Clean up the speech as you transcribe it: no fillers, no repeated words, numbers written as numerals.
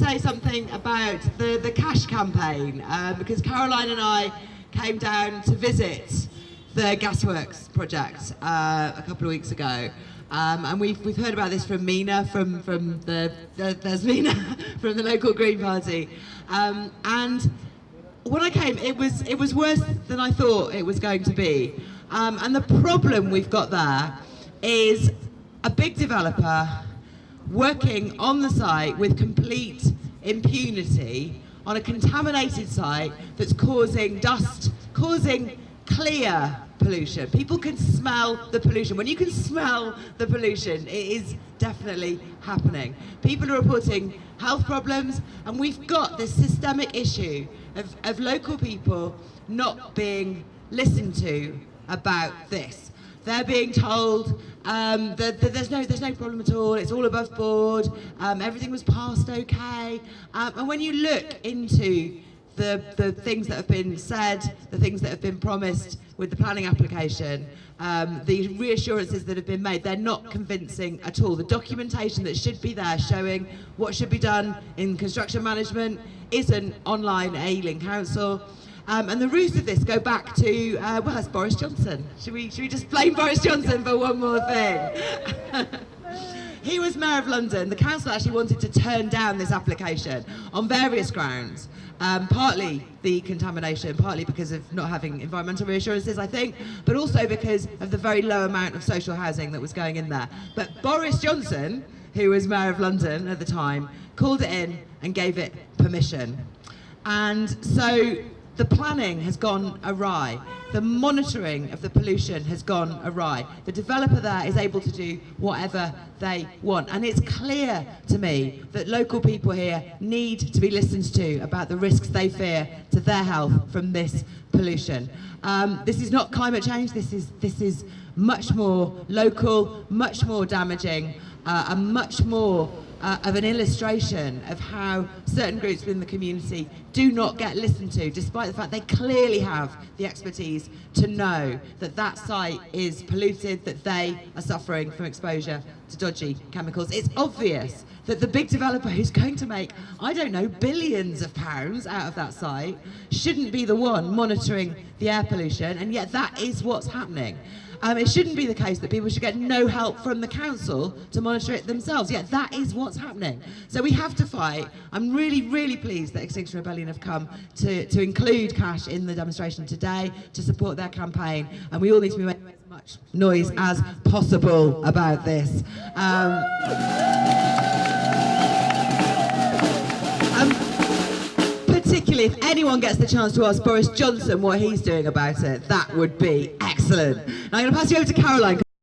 say something about the C.A.S.H campaign, because Caroline and I came down to visit the gasworks project a couple of weeks ago. And we've heard about this from Mina, there's Mina from the local Green Party. And when I came, it was worse than I thought it was going to be. And the problem we've got there is a big developer working on the site with complete impunity on a contaminated site that's causing dust, causing clear pollution. People can smell the pollution. When you can smell the pollution, it is definitely happening. People are reporting health problems, and we've got this systemic issue of local people not being listened to about this. They're being told that there's no problem at all, it's all above board, everything was passed okay. And when you look into the things that have been said, the things that have been promised with the planning application, the reassurances that have been made, they're not convincing at all. The documentation that should be there showing what should be done in construction management isn't online at Ealing Council. And the roots of this go back to, well, it's Boris Johnson. Should we just blame Boris Johnson for one more thing? He was Mayor of London. The council actually wanted to turn down this application on various grounds. Partly the contamination, partly because of not having environmental reassurances, I think, but also because of the very low amount of social housing that was going in there. But Boris Johnson, who was Mayor of London at the time, called it in and gave it permission. And so the planning has gone awry. The monitoring of the pollution has gone awry. The developer there is able to do whatever they want. And it's clear to me that local people here need to be listened to about the risks they fear to their health from this pollution. This is not climate change. This is much more local, much more damaging, and much more of an illustration of how certain groups within the community do not get listened to, despite the fact they clearly have the expertise to know that that site is polluted, that they are suffering from exposure to dodgy chemicals. It's obvious that the big developer who's going to make, I don't know, billions of pounds out of that site shouldn't be the one monitoring the air pollution, and yet that is what's happening. It shouldn't be the case that people should get no help from the council to monitor it themselves, yet that is what's happening. So we have to fight. I'm really, really pleased that Extinction Rebellion have come to include C.A.S.H in the demonstration today, to support their campaign, and we all need to be making as much noise as possible about this. Particularly if anyone gets the chance to ask Boris Johnson what he's doing about it, that would be excellent. Now I'm going to pass you over to Caroline.